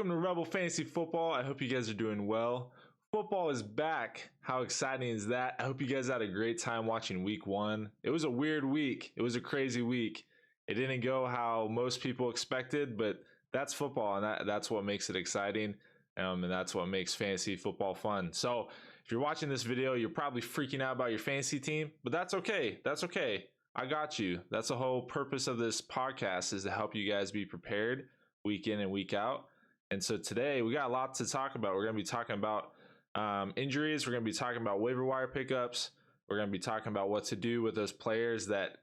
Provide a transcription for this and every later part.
Welcome to Rebel Fantasy Football. I hope you guys are doing well. Football is back. How exciting is that? I hope you guys had a great time watching week one. It was a weird week. It was a crazy week. It didn't go how most people expected, but that's football, and that's what makes it exciting, and that's what makes fantasy football fun. So if you're watching this video, you're probably freaking out about your fantasy team, but that's okay. That's okay. I got you. That's the whole purpose of this podcast, is to help you guys be prepared week in and week out. And so today we got a lot to talk about. We're going to be talking about injuries. We're going to be talking about waiver wire pickups. We're going to be talking about what to do with those players that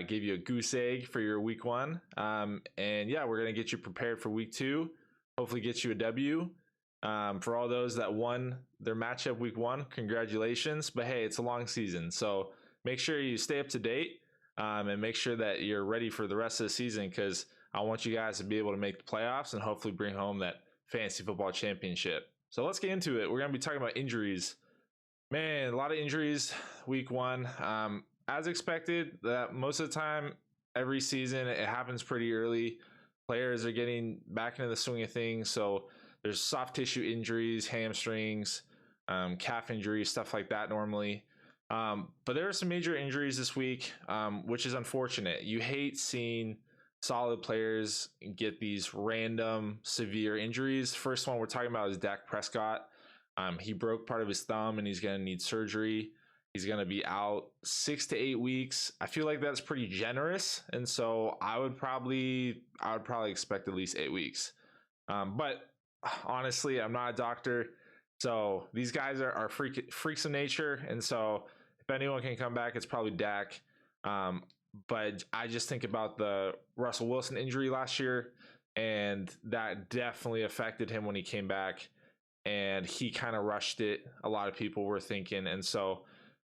give you a goose egg for your week one. And yeah, we're going to get you prepared for week two. Hopefully get you a W. For all those that won their matchup week one, congratulations. But hey, it's a long season, so make sure you stay up to date and make sure that you're ready for the rest of the season, because I want you guys to be able to make the playoffs and hopefully bring home that fantasy football championship. So let's get into it. We're going to be talking about injuries. Man, a lot of injuries week one. As expected, that most of the time, every season, it happens pretty early. Players are getting back into the swing of things. So there's soft tissue injuries, hamstrings, calf injuries, stuff like that normally. But there are some major injuries this week, which is unfortunate. You hate seeing solid players get these random severe injuries. First one we're talking about is Dak Prescott. He broke part of his thumb and he's going to need surgery. He's going to be out 6 to 8 weeks. I feel like that's pretty generous, and so I would probably expect at least 8 weeks. But honestly, I'm not a doctor, so these guys are freaks of nature, and so if anyone can come back, it's probably Dak. But I just think about the Russell Wilson injury last year, and that definitely affected him when he came back, and he kind of rushed it. A lot of people were thinking, and so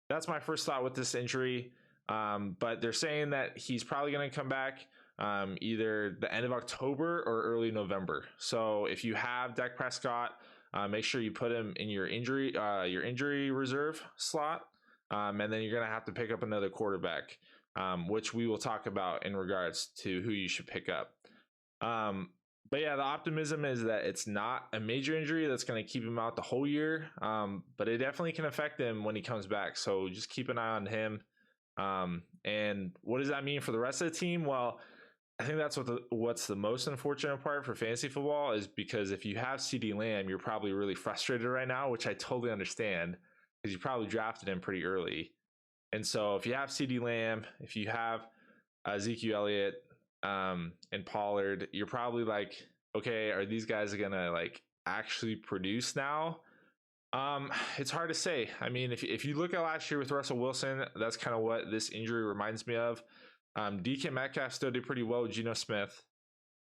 that's my first thought with this injury. But they're saying that he's probably going to come back either the end of October or early November. So if you have Dak Prescott, make sure you put him in your injury reserve slot, and then you're going to have to pick up another quarterback, which we will talk about in regards to who you should pick up. But yeah, the optimism is that it's not a major injury that's going to keep him out the whole year, but it definitely can affect him when he comes back. So just keep an eye on him. And what does that mean for the rest of the team? Well, I think that's what's the most unfortunate part for fantasy football, is because if you have CeeDee Lamb, you're probably really frustrated right now, which I totally understand, because you probably drafted him pretty early. And so if you have CeeDee Lamb, if you have Ezekiel Elliott and Pollard, you're probably like, okay, are these guys going to like actually produce now? It's hard to say. I mean, if you look at last year with Russell Wilson, that's kind of what this injury reminds me of. DK Metcalf still did pretty well with Geno Smith.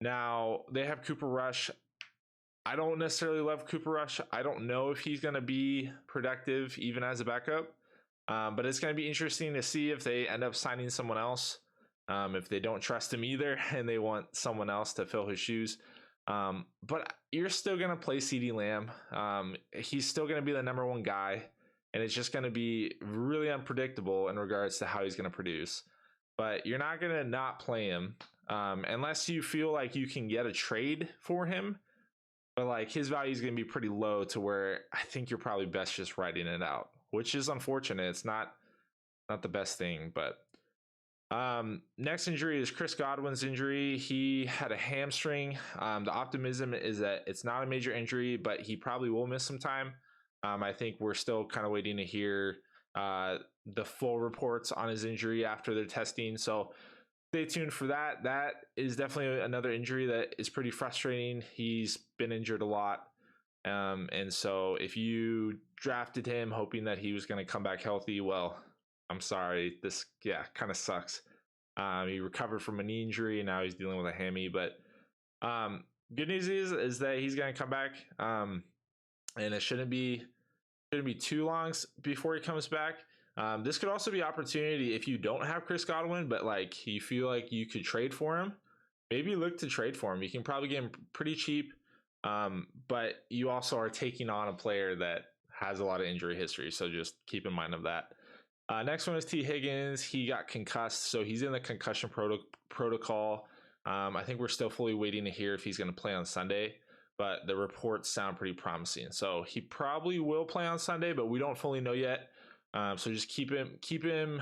Now, they have Cooper Rush. I don't necessarily love Cooper Rush. I don't know if he's going to be productive even as a backup. But it's going to be interesting to see if they end up signing someone else, if they don't trust him either and they want someone else to fill his shoes. But you're still going to play CeeDee Lamb. He's still going to be the number one guy, and it's just going to be really unpredictable in regards to how he's going to produce. But you're not going to not play him unless you feel like you can get a trade for him. But like his value is going to be pretty low, to where I think you're probably best just writing it out, which is unfortunate. It's not the best thing. But next injury is Chris Godwin's injury. He had a hamstring. The optimism is that it's not a major injury, but he probably will miss some time. I think we're still kind of waiting to hear the full reports on his injury after their testing. So stay tuned for that. That is definitely another injury that is pretty frustrating. He's been injured a lot. And so if you drafted him hoping that he was going to come back healthy, well, I'm sorry. This, kind of sucks. He recovered from a knee injury and now he's dealing with a hammy. But good news is that he's going to come back. And it shouldn't be too long before he comes back. This could also be opportunity if you don't have Chris Godwin, but like you feel like you could trade for him. Maybe look to trade for him. You can probably get him pretty cheap. But you also are taking on a player that has a lot of injury history. So just keep in mind of that. Next one is T. Higgins. He got concussed, so he's in the concussion protocol. I think we're still fully waiting to hear if he's going to play on Sunday. but the reports sound pretty promising. So he probably will play on Sunday, but we don't fully know yet. So just keep him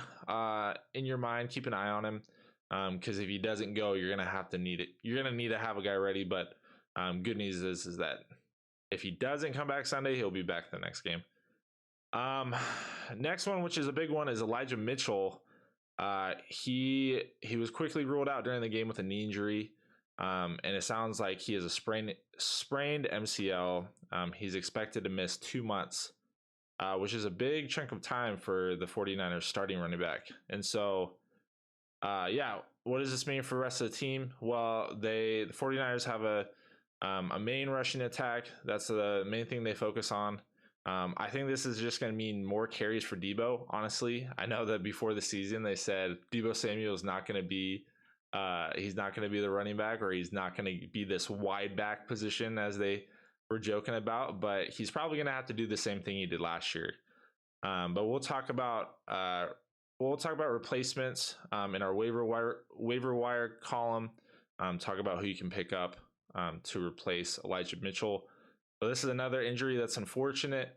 in your mind, keep an eye on him. Because if he doesn't go, you're gonna need to have a guy ready. But good news is that if he doesn't come back Sunday, he'll be back the next game. Next one, which is a big one, is Elijah Mitchell. He was quickly ruled out during the game with a knee injury. And it sounds like he has a sprained MCL. He's expected to miss 2 months, which is a big chunk of time for the 49ers starting running back. And so, what does this mean for the rest of the team? Well, the 49ers have a main rushing attack. That's the main thing they focus on. I think this is just going to mean more carries for Deebo, honestly. I know that before the season they said Deebo Samuel is not going to be he's not going to be the running back, or he's not going to be this wide back position as they were joking about, but he's probably going to have to do the same thing he did last year. But we'll talk about replacements in our waiver wire column. Talk about who you can pick up to replace Elijah Mitchell. But this is another injury that's unfortunate.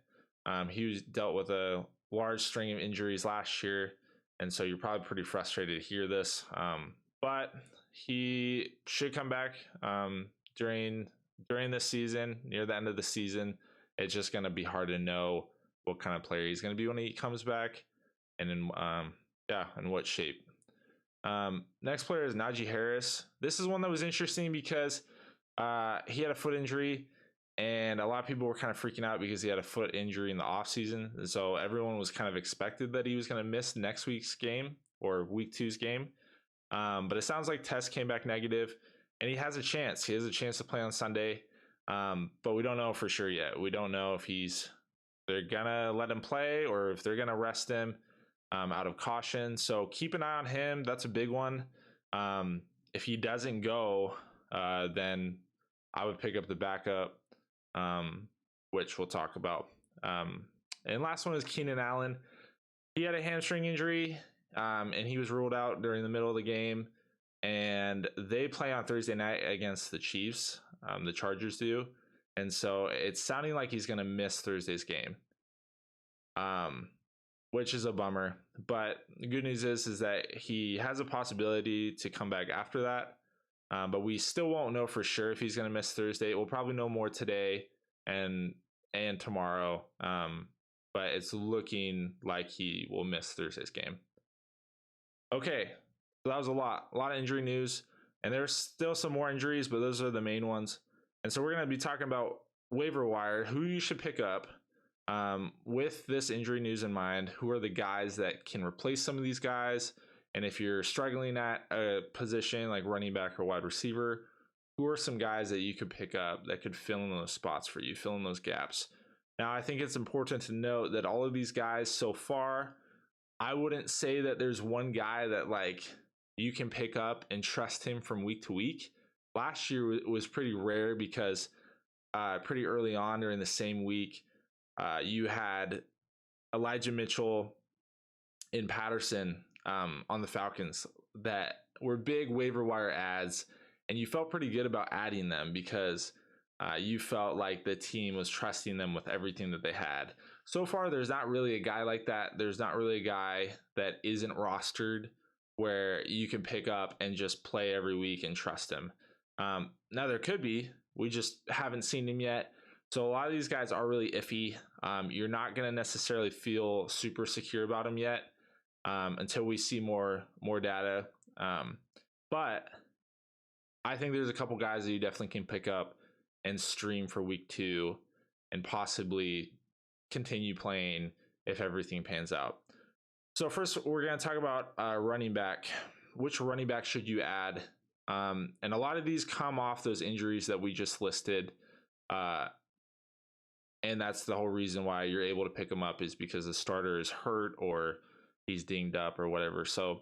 He was dealt with a large string of injuries last year, and so you're probably pretty frustrated to hear this. But he should come back during this season, near the end of the season. It's just going to be hard to know what kind of player he's going to be when he comes back, and in what shape. Next player is Najee Harris. This is one that was interesting because he had a foot injury, and a lot of people were kind of freaking out because he had a foot injury in the offseason. And so everyone was kind of expected that he was going to miss next week's game or week 2's game. But it sounds like tests came back negative, and he has a chance. He has a chance to play on Sunday, but we don't know for sure yet. We don't know if they're going to let him play or if they're going to rest him out of caution. So keep an eye on him. That's a big one. If he doesn't go, then I would pick up the backup, which we'll talk about. And last one is Keenan Allen. He had a hamstring injury, and he was ruled out during the middle of the game. And they play on Thursday night against the Chiefs. The Chargers do. And so it's sounding like he's going to miss Thursday's game, which is a bummer. But the good news is that he has a possibility to come back after that. But we still won't know for sure if he's going to miss Thursday. We'll probably know more today and tomorrow. But it's looking like he will miss Thursday's game. Okay, so that was a lot of injury news. And there's still some more injuries, but those are the main ones. And so we're going to be talking about waiver wire, who you should pick up with this injury news in mind. Who are the guys that can replace some of these guys? And if you're struggling at a position like running back or wide receiver, who are some guys that you could pick up that could fill in those spots for you, fill in those gaps? Now, I think it's important to note that all of these guys so far, I wouldn't say that there's one guy that like you can pick up and trust him from week to week. Last year was pretty rare because pretty early on during the same week, you had Elijah Mitchell and Patterson on the Falcons that were big waiver wire ads, and you felt pretty good about adding them because you felt like the team was trusting them with everything that they had. So far, there's not really a guy like that. There's not really a guy that isn't rostered where you can pick up and just play every week and trust him. Now there could be, we just haven't seen him yet. So a lot of these guys are really iffy. You're not going to necessarily feel super secure about him yet until we see more data. But I think there's a couple guys that you definitely can pick up and stream for week 2 and possibly continue playing if everything pans out. So first, we're going to talk about running back. Which running back should you add? And a lot of these come off those injuries that we just listed. And that's the whole reason why you're able to pick him up, is because the starter is hurt or he's dinged up or whatever. So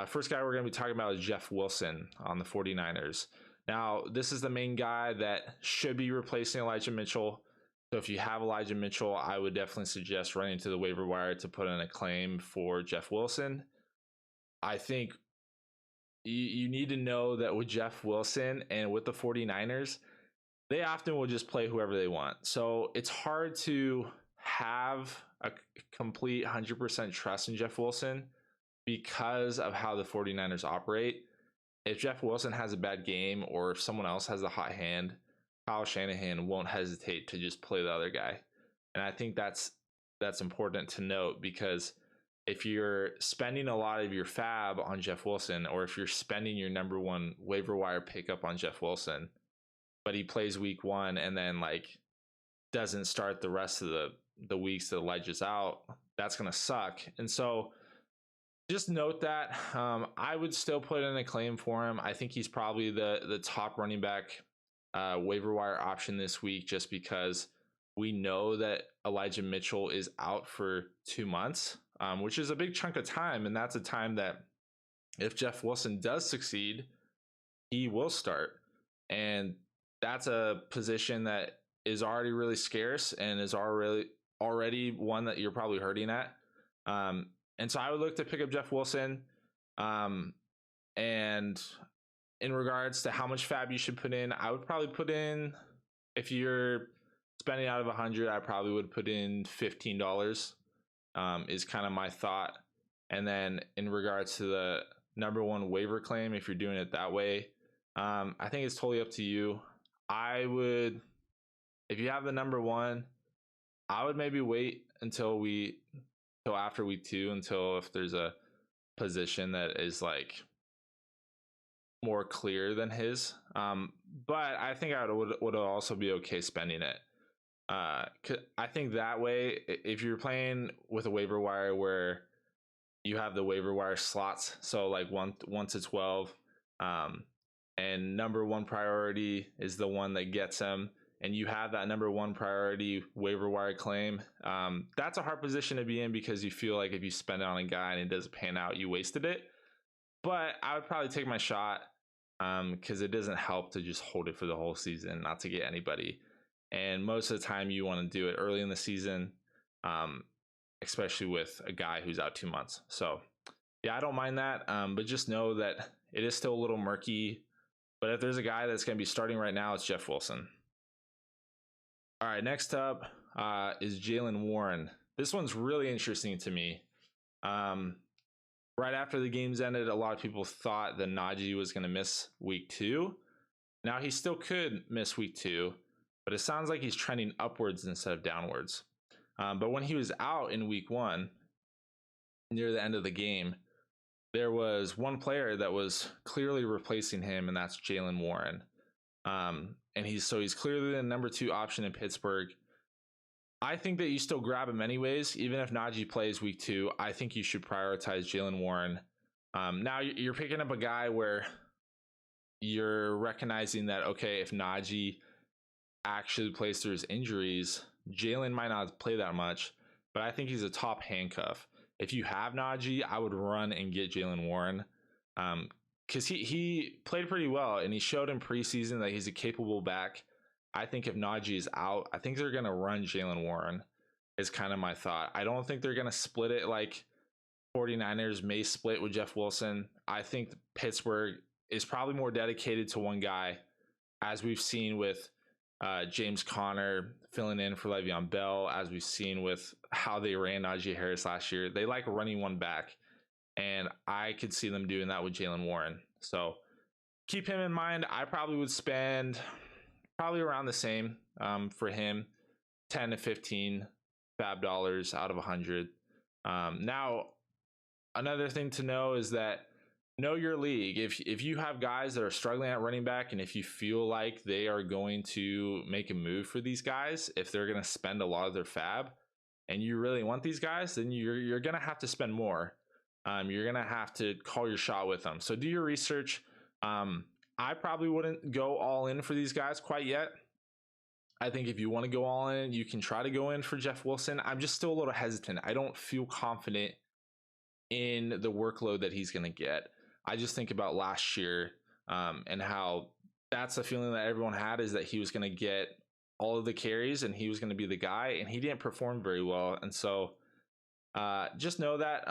first guy we're going to be talking about is Jeff Wilson on the 49ers. Now, this is the main guy that should be replacing Elijah Mitchell. So if you have Elijah Mitchell, I would definitely suggest running to the waiver wire to put in a claim for Jeff Wilson. I think you need to know that with Jeff Wilson and with the 49ers, they often will just play whoever they want. So it's hard to have a complete 100% trust in Jeff Wilson because of how the 49ers operate. If Jeff Wilson has a bad game or if someone else has a hot hand, Kyle Shanahan won't hesitate to just play the other guy. And I think that's important to note, because if you're spending a lot of your fab on Jeff Wilson, or if you're spending your number one waiver wire pickup on Jeff Wilson, but he plays week one and then like doesn't start the rest of the weeks that the ledger's out, that's going to suck. And so just note that I would still put in a claim for him. I think he's probably the top running back waiver wire option this week, just because we know that Elijah Mitchell is out for 2 months, which is a big chunk of time. And that's a time that if Jeff Wilson does succeed, he will start. And that's a position that is already really scarce and is already one that you're probably hurting at. And so I would look to pick up Jeff Wilson. And in regards to how much fab you should put in, I would probably put in, if you're spending out of 100, I probably would put in $15 is kind of my thought. And then in regards to the number one waiver claim, if you're doing it that way, I think it's totally up to you. I would, if you have the number one, I would maybe wait until after week 2, until if there's a position that is like more clear than his. But I think I would also be okay spending it. I think that way, if you're playing with a waiver wire where you have the waiver wire slots, so like 1 to 12, and number one priority is the one that gets him, and you have that number one priority waiver wire claim, that's a hard position to be in, because you feel like if you spend it on a guy and it doesn't pan out, you wasted it. But I would probably take my shot, because it doesn't help to just hold it for the whole season, not to get anybody. And most of the time you want to do it early in the season, especially with a guy who's out 2 months. So yeah, I don't mind that, but just know that it is still a little murky. But if there's a guy that's going to be starting right now, it's Jeff Wilson. All right, next up is Jaylen Warren. This one's really interesting to me. Right after the games ended, a lot of people thought that Najee was going to miss week 2. Now, he still could miss week 2, but it sounds like he's trending upwards instead of downwards. But when he was out in week 1, near the end of the game, there was one player that was clearly replacing him, and that's Jaylen Warren. And he's clearly the number 2 option in Pittsburgh. I think that you still grab him anyways. Even if Najee plays week 2, I think you should prioritize Jaylen Warren. Now you're picking up a guy where you're recognizing that, okay, if Najee actually plays through his injuries, Jaylen might not play that much, but I think he's a top handcuff. If you have Najee, I would run and get Jaylen Warren, because he played pretty well, and he showed in preseason that he's a capable back. I think if Najee is out, I think they're going to run Jaylen Warren, is kind of my thought. I don't think they're going to split it like 49ers may split with Jeff Wilson. I think Pittsburgh is probably more dedicated to one guy, as we've seen with James Conner filling in for Le'Veon Bell, as we've seen with how they ran Najee Harris last year. They like running one back, and I could see them doing that with Jaylen Warren. So keep him in mind. I probably would spend probably around the same for him, 10 to 15 fab dollars out of 100. Now, another thing to know is that know your league. If you have guys that are struggling at running back, and if you feel like they are going to make a move for these guys, if they're going to spend a lot of their fab, and you really want these guys, then you're going to have to spend more. You're going to have to call your shot with them. So do your research. I probably wouldn't go all in for these guys quite yet. I think if you want to go all in, you can try to go in for Jeff Wilson. I'm just still a little hesitant. I don't feel confident in the workload that he's going to get. I just think about last year and how that's the feeling that everyone had, is that he was going to get all of the carries and he was going to be the guy, and he didn't perform very well. And so just know that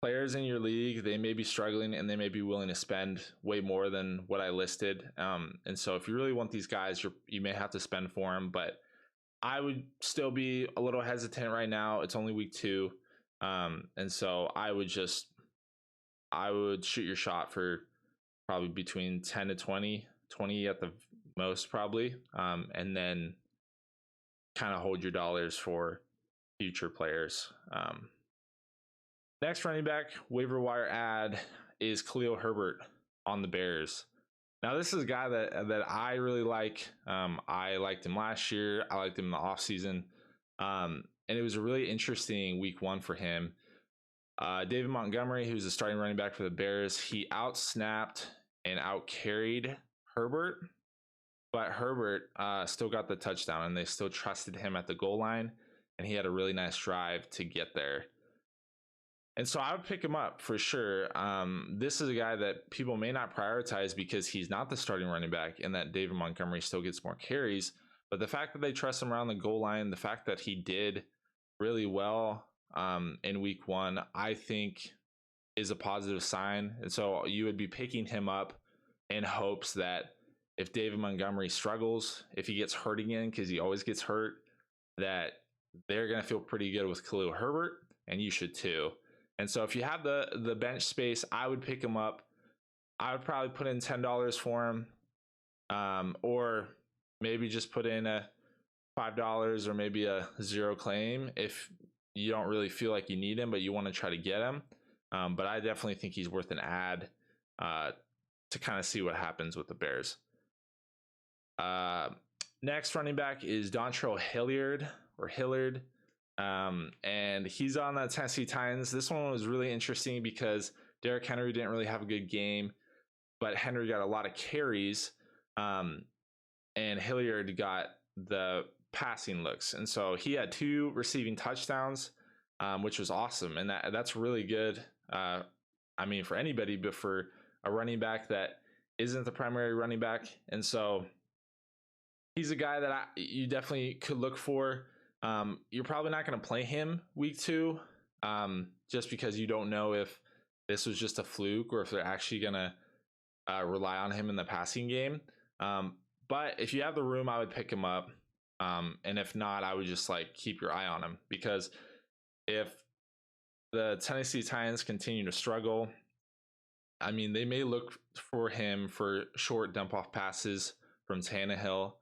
players in your league, they may be struggling and they may be willing to spend way more than what I listed. And so if you really want these guys, you may have to spend for them, but I would still be a little hesitant right now. It's only week 2. And so I would shoot your shot for probably between 10 to 20 at the most probably. And then kind of hold your dollars for future players. Next running back waiver wire ad is Khalil Herbert on the Bears. Now, this is a guy that I really like. I liked him last year. I liked him in the offseason. And it was a really interesting week 1 for him. David Montgomery, who's the starting running back for the Bears, he outsnapped and outcarried Herbert. But Herbert still got the touchdown, and they still trusted him at the goal line. And he had a really nice drive to get there. And so I would pick him up for sure. This is a guy that people may not prioritize because he's not the starting running back and that David Montgomery still gets more carries. But the fact that they trust him around the goal line, the fact that he did really well in week 1, I think is a positive sign. And so you would be picking him up in hopes that if David Montgomery struggles, if he gets hurt again, because he always gets hurt, that they're going to feel pretty good with Khalil Herbert, and you should too. And so if you have the bench space, I would pick him up. I would probably put in $10 for him, or maybe just put in a $5 or maybe a 0 claim if you don't really feel like you need him, but you want to try to get him. But I definitely think he's worth an ad to kind of see what happens with the Bears. Next running back is Dontrell Hilliard. And he's on the Tennessee Titans. This one was really interesting because Derrick Henry didn't really have a good game, but Henry got a lot of carries, and Hilliard got the passing looks. And so he had 2 receiving touchdowns, which was awesome. And that's really good. I mean, for anybody, but for a running back that isn't the primary running back. And so he's a guy that you definitely could look for. You're probably not going to play him week 2, just because you don't know if this was just a fluke or if they're actually going to rely on him in the passing game. But if you have the room, I would pick him up. And if not, I would just keep your eye on him, because if the Tennessee Titans continue to struggle, I mean, they may look for him for short dump off passes from Tannehill.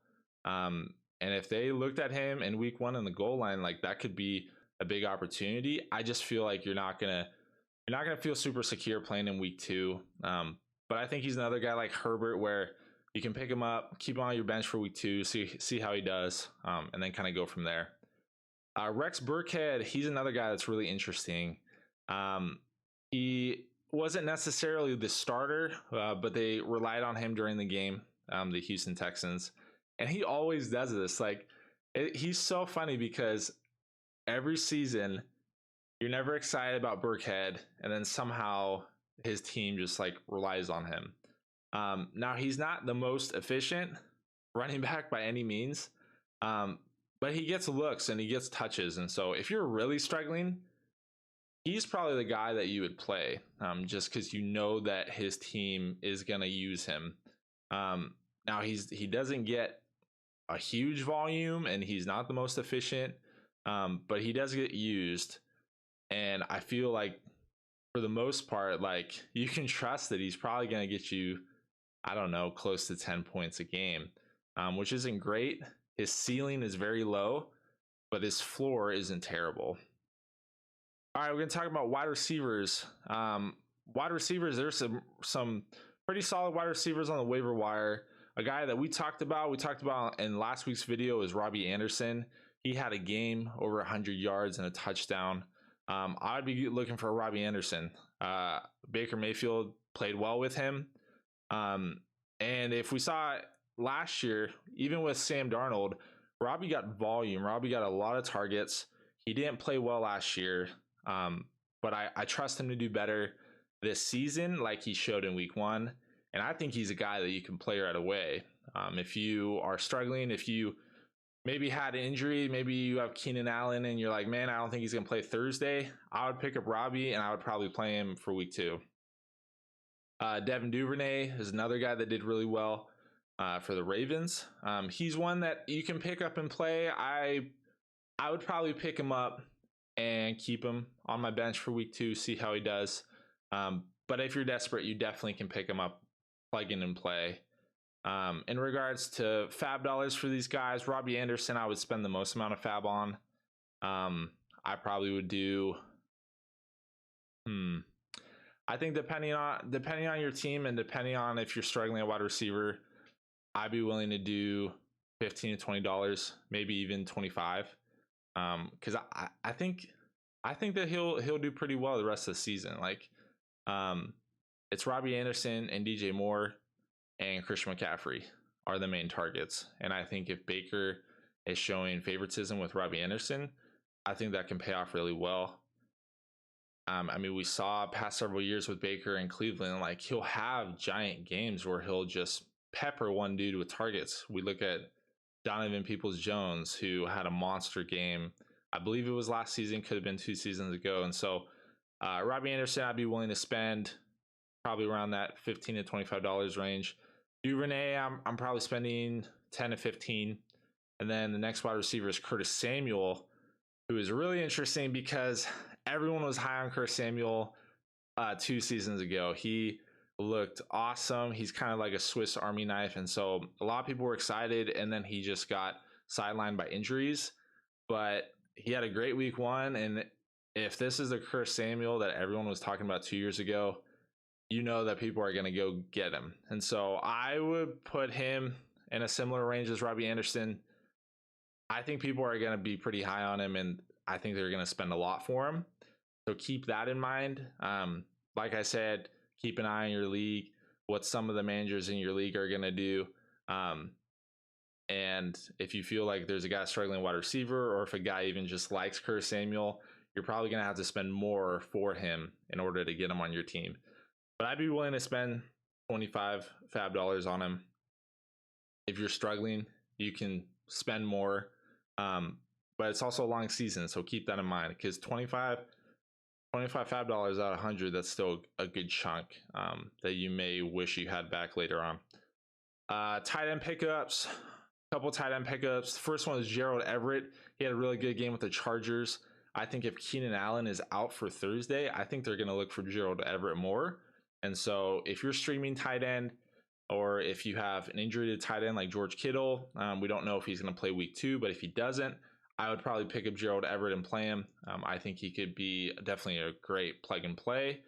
And if they looked at him in week 1 in the goal line, that could be a big opportunity. I just feel like you're not gonna feel super secure playing in week 2. But I think he's another guy like Herbert where you can pick him up, keep him on your bench for week 2, see how he does, and then kind of go from there. Rex Burkhead, he's another guy that's really interesting. He wasn't necessarily the starter, but they relied on him during the game, the Houston Texans. And he always does this. He's so funny because every season you're never excited about Burkhead, and then somehow his team just relies on him. Now he's not the most efficient running back by any means, but he gets looks and he gets touches. And so if you're really struggling, he's probably the guy that you would play, just because you know that his team is going to use him. Now he doesn't get a huge volume and he's not the most efficient, but he does get used. And I feel like for the most part, you can trust that he's probably going to get you, I don't know, close to 10 points a game, which isn't great. His ceiling is very low, but his floor isn't terrible. All right, we're going to talk about wide receivers. There's some pretty solid wide receivers on the waiver wire. A guy that we talked about in last week's video is Robbie Anderson. He had a game over 100 yards and a touchdown. I'd be looking for Robbie Anderson. Baker Mayfield played well with him. And if we saw it last year, even with Sam Darnold, Robbie got volume. Robbie got a lot of targets. He didn't play well last year, but I trust him to do better this season like he showed in week 1. And I think he's a guy that you can play right away. If you are struggling, if you maybe had an injury, maybe you have Keenan Allen and you're like, man, I don't think he's going to play Thursday, I would pick up Robbie and I would probably play him for week 2. Devin Duvernay is another guy that did really well for the Ravens. He's one that you can pick up and play. I would probably pick him up and keep him on my bench for week 2, see how he does. But if you're desperate, you definitely can pick him up, plug in and play. In regards to fab dollars for these guys, Robbie Anderson, I would spend the most amount of fab on. I probably would do, I think depending on your team and depending on if you're struggling at wide receiver, I'd be willing to do $15 to $20, maybe even 25. Because I think that he'll do pretty well the rest of the season. Like, it's Robbie Anderson and DJ Moore and Christian McCaffrey are the main targets. And I think if Baker is showing favoritism with Robbie Anderson, I think that can pay off really well. I mean, we saw past several years with Baker in Cleveland, like he'll have giant games where he'll just pepper one dude with targets. We look at Donovan Peoples-Jones, who had a monster game. I believe it was last season, could have been 2 seasons ago. And so Robbie Anderson, I'd be willing to spend probably around that $15 to $25 range. Duvernay, I'm probably spending 10 to 15. And then the next wide receiver is Curtis Samuel, who is really interesting because everyone was high on Curtis Samuel 2 seasons ago. He looked awesome. He's kind of like a Swiss Army knife. And so a lot of people were excited, and then he just got sidelined by injuries. But he had a great week 1. And if this is the Curtis Samuel that everyone was talking about 2 years ago, you know that people are going to go get him. And so I would put him in a similar range as Robbie Anderson. I think people are going to be pretty high on him, and I think they're going to spend a lot for him. So keep that in mind. Like I said, keep an eye on your league, what some of the managers in your league are going to do. And if you feel like there's a guy struggling wide receiver, or if a guy even just likes Curtis Samuel, you're probably going to have to spend more for him in order to get him on your team. But I'd be willing to spend 25 fab dollars on him. If you're struggling, you can spend more. But it's also a long season, so keep that in mind, because 25 fab dollars out of 100, that's still a good chunk that you may wish you had back later on. Tight end pickups, a couple tight end pickups. The first one is Gerald Everett. He had a really good game with the Chargers. I think if Keenan Allen is out for Thursday, I think they're going to look for Gerald Everett more. And so if you're streaming tight end, or if you have an injury to tight end like George Kittle, we don't know if he's going to play week 2, but if he doesn't, I would probably pick up Gerald Everett and play him. I think he could be definitely a great plug and play.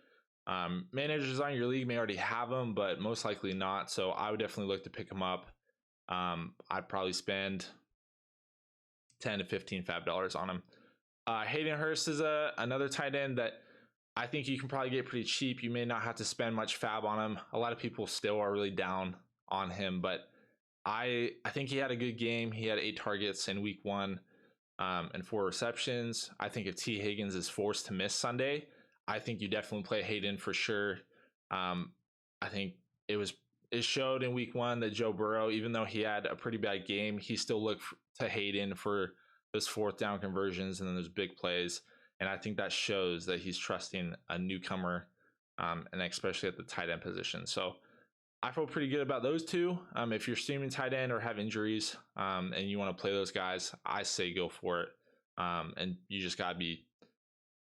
Managers on your league may already have him, but most likely not. So I would definitely look to pick him up. I'd probably spend 10 to 15 fab dollars on him. Hayden Hurst is another tight end that I think you can probably get pretty cheap. You may not have to spend much fab on him. A lot of people still are really down on him, but I think he had a good game. He had 8 targets in week 1 and 4 receptions. I think if T. Higgins is forced to miss Sunday, I think you definitely play Hayden for sure. I think it showed in week 1 that Joe Burrow, even though he had a pretty bad game, he still looked to Hayden for those 4th down conversions and then those big plays. And I think that shows that he's trusting a newcomer, and especially at the tight end position. So I feel pretty good about those 2. If you're streaming tight end or have injuries and you want to play those guys, I say go for it. And you just got to be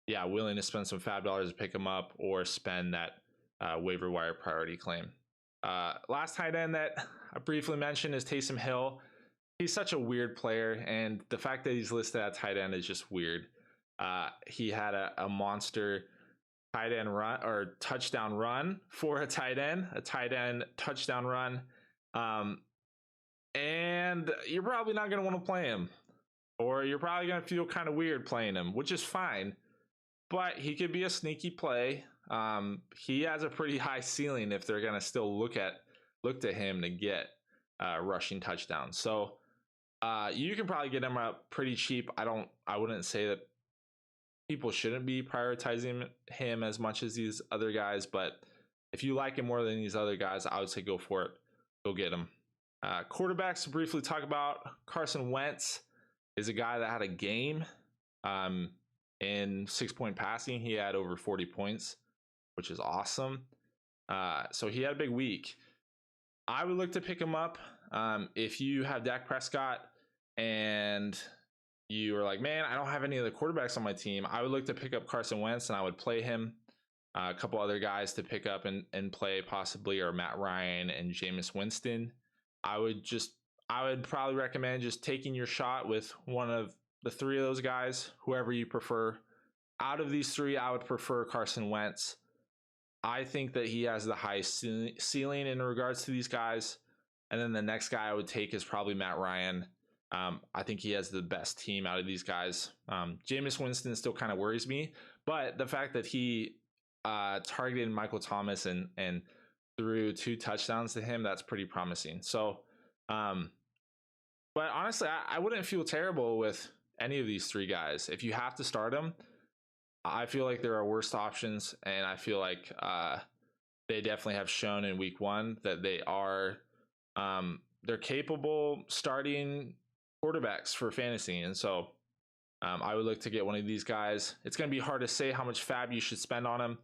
willing to spend some fab dollars to pick them up, or spend that waiver wire priority claim. Last tight end that I briefly mentioned is Taysom Hill. He's such a weird player, and the fact that he's listed at tight end is just weird. He had a monster tight end run, or touchdown run for a tight end touchdown run. And you're probably not going to want to play him, or you're probably going to feel kind of weird playing him, which is fine, but he could be a sneaky play. He has a pretty high ceiling if they're going to still look to him to get rushing touchdowns. So you can probably get him up pretty cheap. I wouldn't say that people shouldn't be prioritizing him as much as these other guys, but if you like him more than these other guys, I would say go for it. Go get him. Quarterbacks to briefly talk about. Carson Wentz is a guy that had a game in 6-point passing. He had over 40 points, which is awesome. So he had a big week. I would look to pick him up. If you have Dak Prescott and you are like, man, I don't have any of the quarterbacks on my team, I would look to pick up Carson Wentz and I would play him. A couple other guys to pick up and play possibly are Matt Ryan and Jameis Winston. I would probably recommend just taking your shot with one of the three of those guys, whoever you prefer. Out of these three, I would prefer Carson Wentz. I think that he has the highest ceiling in regards to these guys. And then the next guy I would take is probably Matt Ryan. I think he has the best team out of these guys. Jameis Winston still kind of worries me, but the fact that he targeted Michael Thomas and threw 2 touchdowns to him, that's pretty promising. So, but honestly, I wouldn't feel terrible with any of these 3 guys. If you have to start them, I feel like there are worse options, and I feel like they definitely have shown in week 1 that they are they're capable starting quarterbacks for fantasy. And so I would look to get one of these guys. It's going to be hard to say how much fab you should spend on them.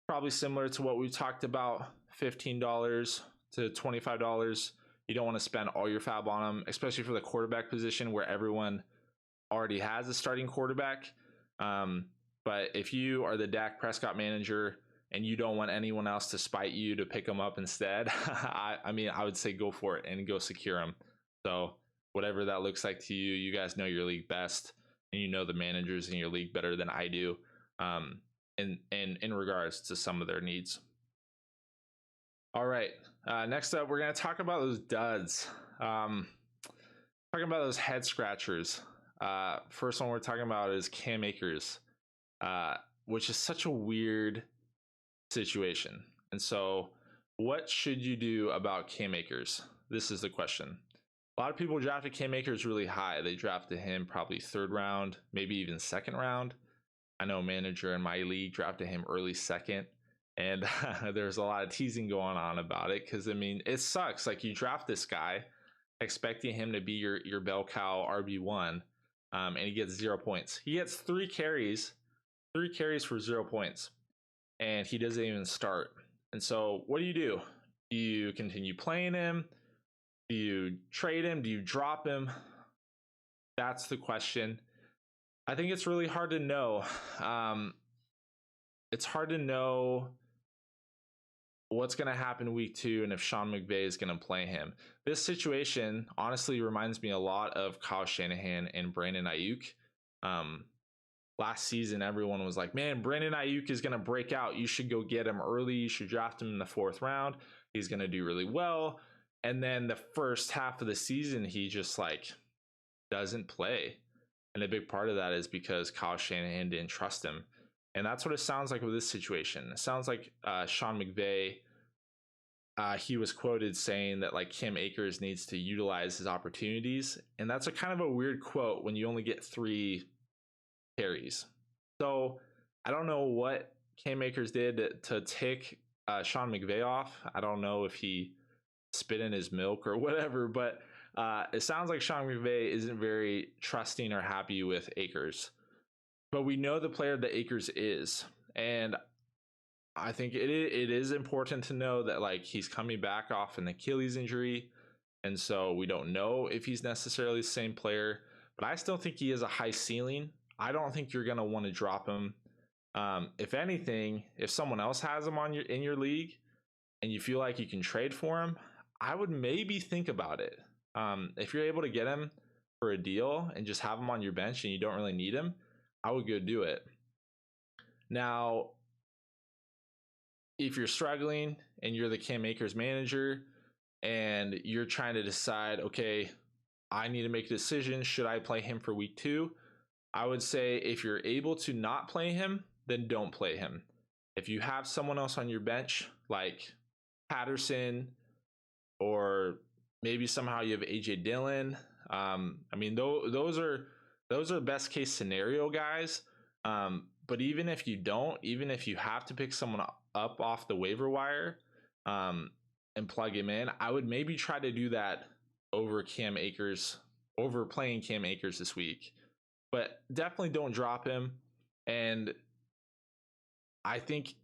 Probably similar to what we talked about, $15 to $25. You don't want to spend all your fab on them, especially for the quarterback position where everyone already has a starting quarterback. But if you are the Dak Prescott manager and you don't want anyone else to spite you to pick them up instead, I mean, I would say go for it and go secure them. So whatever that looks like to you, you guys know your league best, and you know the managers in your league better than I do. In regards to some of their needs. All right, next up, we're going to talk about those duds. Talking about those head scratchers. First one we're talking about is Cam Akers, which is such a weird situation. And so what should you do about Cam Akers? This is the question. A lot of people drafted Cam Akers really high. They drafted him probably 3rd round, maybe even 2nd round. I know a manager in my league drafted him early 2nd, and there's a lot of teasing going on about it because, I mean, it sucks. Like, you draft this guy expecting him to be your bell cow RB1, and he gets 0 points. He gets 3 carries for 0 points, and he doesn't even start. And so what do? Do you continue playing him? Do you trade him? Do you drop him? That's the question. I think it's really hard to know. It's hard to know what's going to happen week 2 and if Sean McVay is going to play him. This situation honestly reminds me a lot of Kyle Shanahan and Brandon Ayuk. Last season, everyone was like, man, Brandon Ayuk is going to break out. You should go get him early. You should draft him in the 4th round. He's going to do really well. And then the first half of the season, he just like doesn't play. And a big part of that is because Kyle Shanahan didn't trust him. And that's what it sounds like with this situation. It sounds like Sean McVay, he was quoted saying that like Cam Akers needs to utilize his opportunities. And that's a kind of a weird quote when you only get 3 carries. So I don't know what Cam Akers did to tick Sean McVay off. I don't know if he spit in his milk or whatever, but it sounds like Sean McVay isn't very trusting or happy with Akers. But we know the player that Akers is, and I think it is important to know that like he's coming back off an Achilles injury, and so we don't know if he's necessarily the same player, but I still think he has a high ceiling. I don't think you're going to want to drop him. If anything, if someone else has him in your league and you feel like you can trade for him, I would maybe think about it. If you're able to get him for a deal and just have him on your bench and you don't really need him, I would go do it. Now, if you're struggling and you're the Cam Akers manager and you're trying to decide, okay, I need to make a decision. Should I play him for week 2? I would say if you're able to not play him, then don't play him. If you have someone else on your bench, like Patterson, or maybe somehow you have AJ Dillon. I mean, those are best case scenario guys. But even if you don't, even if you have to pick someone up off the waiver wire and plug him in, I would maybe try to do that over playing Cam Akers this week. But definitely don't drop him. And I think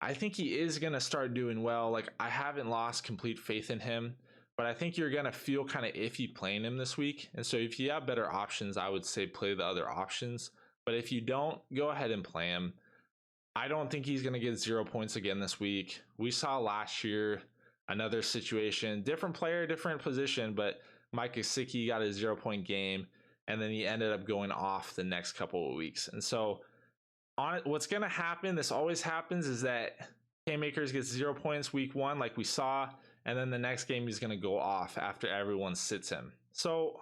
he is going to start doing well. Like, I haven't lost complete faith in him, but I think you're going to feel kind of iffy playing him this week. And so if you have better options, I would say play the other options. But if you don't, go ahead and play him. I don't think he's going to get 0 points again this week. We saw last year another situation, different player, different position, but Mike Gesicki got a 0 point game, and then he ended up going off the next couple of weeks. And so what's going to happen, this always happens, is that Cam Akers gets 0 points week 1 like we saw, and then the next game he's going to go off after everyone sits him. So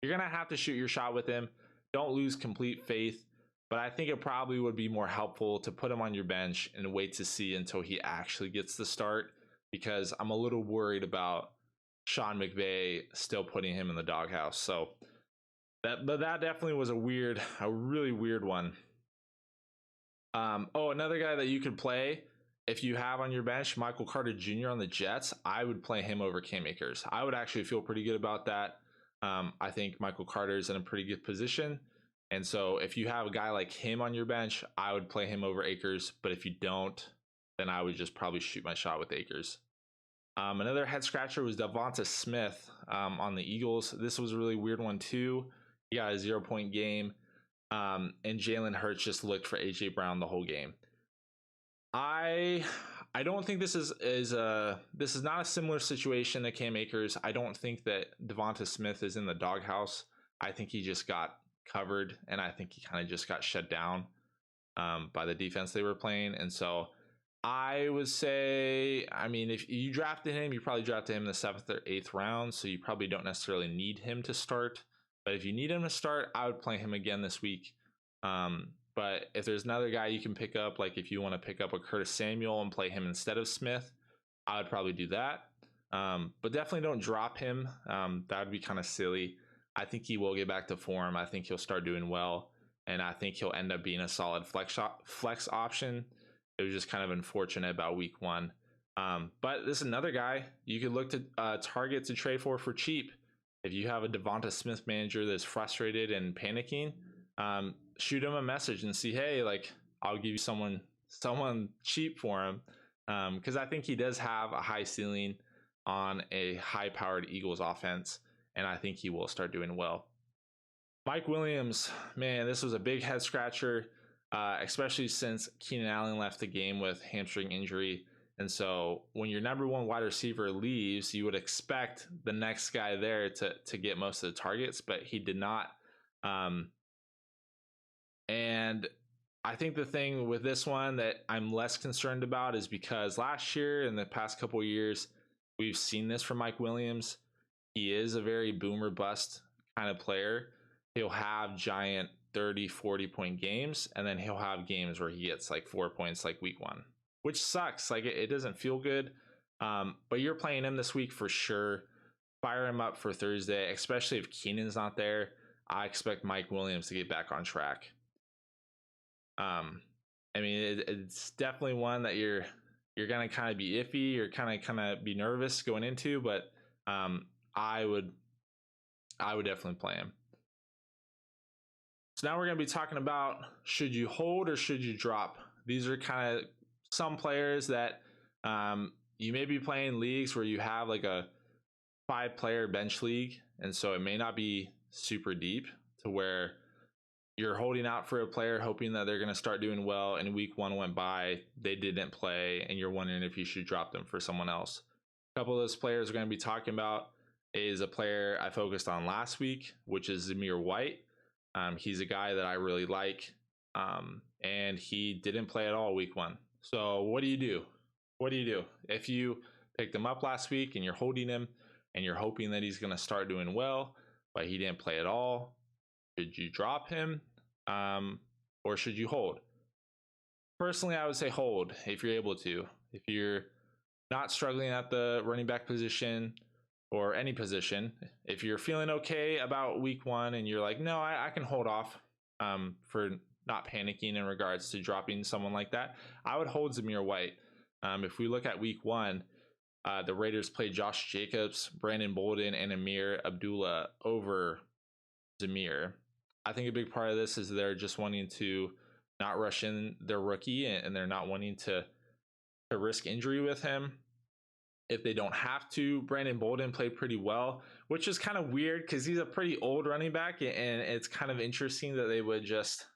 you're going to have to shoot your shot with him. Don't lose complete faith, but I think it probably would be more helpful to put him on your bench and wait to see until he actually gets the start, because I'm a little worried about Sean McVay still putting him in the doghouse. So that definitely was a really weird one. Another guy that you could play if you have on your bench, Michael Carter Jr. on the Jets. I would play him over Cam Akers. I would actually feel pretty good about that. I think Michael Carter is in a pretty good position. And so if you have a guy like him on your bench, I would play him over Akers. But if you don't, then I would just probably shoot my shot with Akers. Another head scratcher was DeVonta Smith on the Eagles. This was a really weird one too. He got a 0 point game. And Jalen Hurts just looked for AJ Brown the whole game. I don't think this is not a similar situation to Cam Akers. I don't think that DeVonta Smith is in the doghouse. I think he just got covered, and I think he kind of just got shut down by the defense they were playing. And so I would say, I mean, if you drafted him, you probably drafted him in the 7th or 8th round, so you probably don't necessarily need him to start. But if you need him to start, I would play him again this week. But if there's another guy you can pick up, like if you want to pick up a Curtis Samuel and play him instead of Smith, I would probably do that. But definitely don't drop him. That would be kind of silly. I think he will get back to form. I think he'll start doing well, and I think he'll end up being a solid flex option. It was just kind of unfortunate about week 1. But this is another guy you could look to target to trade for cheap. If you have a DeVonta Smith manager that's frustrated and panicking, shoot him a message and see, hey, like, I'll give you someone cheap for him, because I think he does have a high ceiling on a high-powered Eagles offense, and I think he will start doing well. Mike Williams, man, this was a big head scratcher, especially since Keenan Allen left the game with hamstring injury. And so when your number 1 wide receiver leaves, you would expect the next guy there to get most of the targets, but he did not. And I think the thing with this one that I'm less concerned about is because last year and the past couple of years, we've seen this from Mike Williams. He is a very boomer bust kind of player. He'll have giant 30, 40 point games, and then he'll have games where he gets like 4 points like week 1, which sucks. Like, it doesn't feel good. But you're playing him this week for sure. Fire him up for Thursday, especially if Keenan's not there. I expect Mike Williams to get back on track. I mean, it's definitely one that you're gonna kind of be iffy. You're kind of be nervous going into, but I would definitely play him. So now we're gonna be talking about, should you hold or should you drop? These are kind of some players that you may be playing leagues where you have like a 5-player bench league, and so it may not be super deep to where you're holding out for a player hoping that they're going to start doing well, and week 1 went by, they didn't play, and you're wondering if you should drop them for someone else. A couple of those players we're going to be talking about is a player I focused on last week, which is Zamir White. He's a guy that I really like, and he didn't play at all week 1. So what do you do? If you picked him up last week and you're holding him and you're hoping that he's going to start doing well, but he didn't play at all, should you drop him, or should you hold? Personally, I would say hold if you're able to. If you're not struggling at the running back position or any position, if you're feeling okay about week 1 and you're like, no, I can hold off for not panicking in regards to dropping someone like that, I would hold Zamir White. If we look at week 1, The Raiders played Josh Jacobs, Brandon Bolden, and Amir Abdullah over Zamir. I think a big part of this is they're just wanting to not rush in their rookie, and they're not wanting to risk injury with him if they don't have to. Brandon Bolden played pretty well, which is kind of weird because he's a pretty old running back, and it's kind of interesting that they would just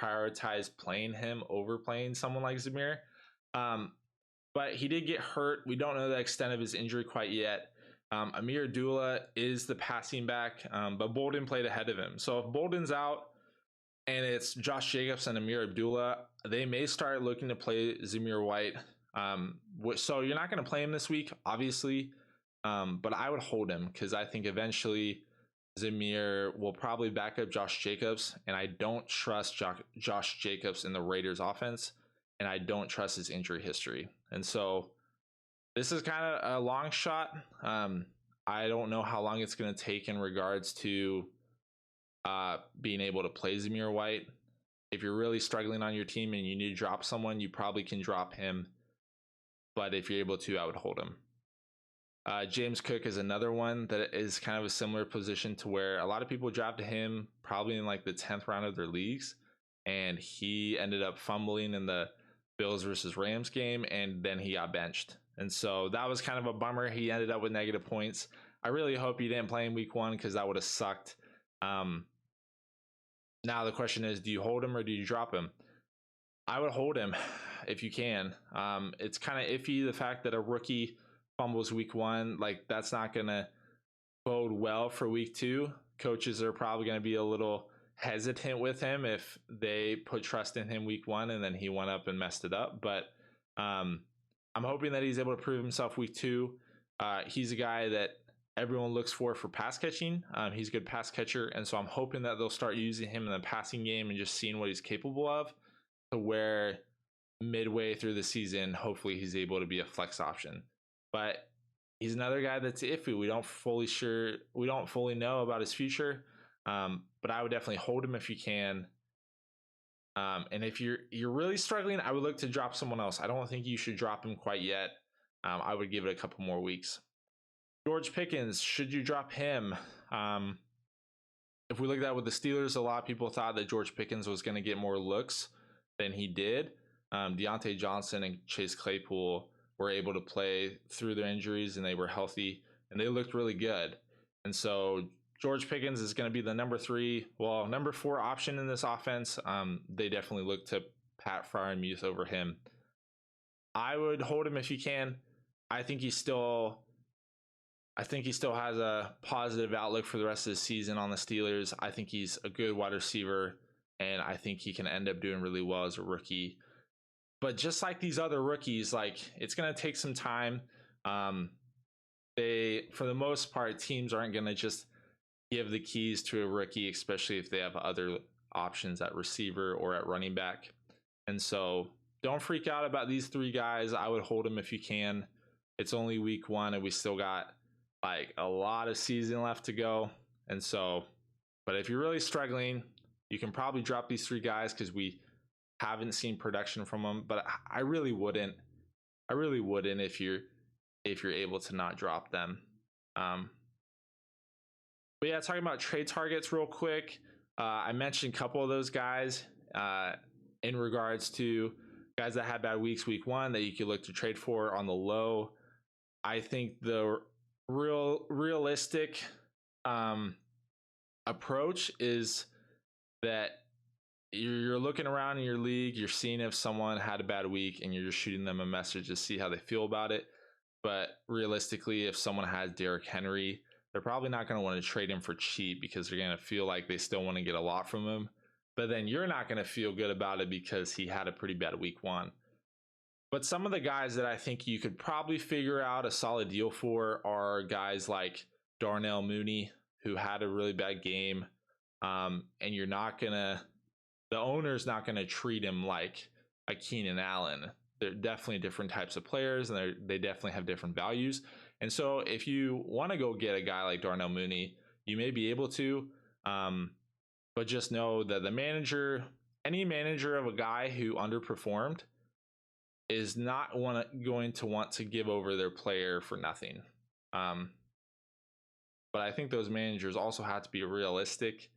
prioritize playing him over playing someone like Zamir. But he did get hurt. We don't know the extent of his injury quite yet. Amir Abdullah is the passing back, but Bolden played ahead of him. So if Bolden's out and it's Josh Jacobs and Amir Abdullah, they may start looking to play Zamir White. So you're not going to play him this week, obviously, but I would hold him because I think eventually Zamir will probably back up Josh Jacobs, and I don't trust Josh Jacobs in the Raiders offense, and I don't trust his injury history. And so this is kind of a long shot. I don't know how long it's going to take in regards to being able to play Zamir White. If you're really struggling on your team and you need to drop someone, you probably can drop him. But if you're able to, I would hold him. James Cook is another one that is kind of a similar position to where a lot of people drafted him probably in like the 10th round of their leagues. And he ended up fumbling in the Bills versus Rams game, and then he got benched. And so that was kind of a bummer. He ended up with negative points. I really hope he didn't play in week 1 because that would have sucked. Now the question is, do you hold him or do you drop him? I would hold him if you can. It's kind of iffy, the fact that a rookie fumbles week 1. Like, that's not going to bode well for week 2. Coaches are probably going to be a little hesitant with him if they put trust in him week 1 and then he went up and messed it up. But I'm hoping that he's able to prove himself week 2. He's a guy that everyone looks for pass catching. He's a good pass catcher, and so I'm hoping that they'll start using him in the passing game and just seeing what he's capable of, to where midway through the season, hopefully he's able to be a flex option. But he's another guy that's iffy. We don't fully know about his future. But I would definitely hold him if you can. And if you're really struggling, I would look to drop someone else. I don't think you should drop him quite yet. I would give it a couple more weeks. George Pickens, should you drop him? If we look at that with the Steelers, a lot of people thought that George Pickens was going to get more looks than he did. Deontay Johnson and Chase Claypool were able to play through their injuries, and they were healthy, and they looked really good. And so George Pickens is going to be the number 4 option in this offense. They definitely look to Pat Freiermuth over him. I would hold him if you can. I think he still has a positive outlook for the rest of the season on the Steelers. I think he's a good wide receiver, and I think he can end up doing really well as a rookie. But just like these other rookies, like, it's going to take some time. For the most part, teams aren't going to just give the keys to a rookie, especially if they have other options at receiver or at running back. And so don't freak out about these 3 guys. I would hold them if you can. It's only week 1 and we still got like a lot of season left to go. And so, but if you're really struggling, you can probably drop these 3 guys because we haven't seen production from them. But I really wouldn't if you're able to not drop them. But yeah, talking about trade targets real quick. I mentioned a couple of those guys in regards to guys that had bad weeks week 1 that you could look to trade for on the low. I think the realistic approach is that you're looking around in your league, you're seeing if someone had a bad week, and you're just shooting them a message to see how they feel about it. But realistically, if someone has Derrick Henry, they're probably not going to want to trade him for cheap because they're going to feel like they still want to get a lot from him. But then you're not going to feel good about it because he had a pretty bad week 1. But some of the guys that I think you could probably figure out a solid deal for are guys like Darnell Mooney, who had a really bad game. And the owner's not going to treat him like a Keenan Allen. They're definitely different types of players, and they definitely have different values. And so if you want to go get a guy like Darnell Mooney, you may be able to, but just know that any manager of a guy who underperformed is not going to want to give over their player for nothing. But I think those managers also have to be realistic.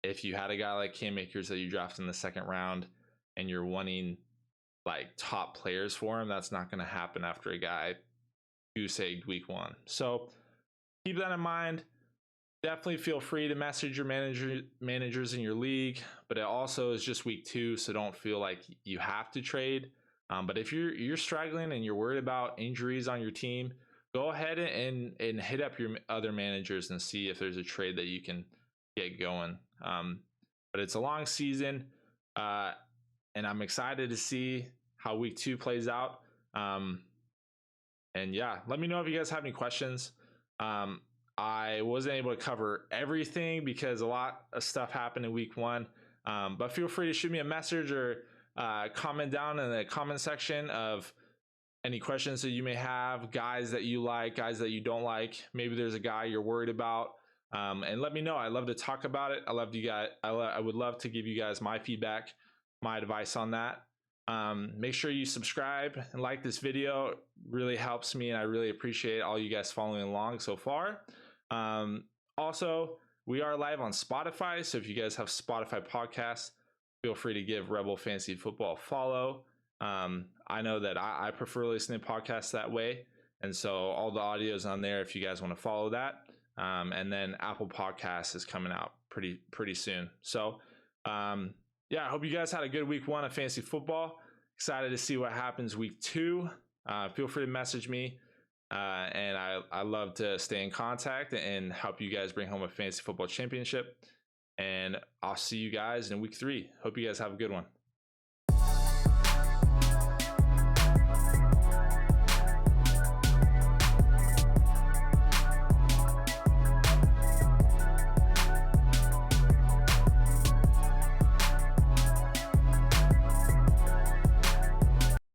If you had a guy like Cam Akers that you draft in the second round and you're wanting like top players for him, that's not going to happen after a guy goose egged week 1. So keep that in mind. Definitely feel free to message your managers in your league, but it also is just week 2, so don't feel like you have to trade. But if you're struggling and you're worried about injuries on your team, go ahead and hit up your other managers and see if there's a trade that you can get going. But it's a long season, and I'm excited to see how week 2 plays out. And yeah, let me know if you guys have any questions. I wasn't able to cover everything because a lot of stuff happened in week 1. But feel free to shoot me a message or comment down in the comment section of any questions that you may have, guys that you like, guys that you don't like. Maybe there's a guy you're worried about. And let me know. I love to talk about it. I would love to give you guys my feedback, my advice on that. Make sure you subscribe and like this video. It really helps me, and I really appreciate all you guys following along so far. Also, we are live on Spotify, so if you guys have Spotify podcasts, feel free to give Rebel Fantasy Football a follow. I know that I prefer listening to podcasts that way, and so all the audio is on there if you guys want to follow that. And then Apple Podcasts is coming out pretty soon. So yeah, I hope you guys had a good week 1 of fantasy football. Excited to see what happens week 2. Feel free to message me, and I love to stay in contact and help you guys bring home a fantasy football championship. And I'll see you guys in week 3. Hope you guys have a good one.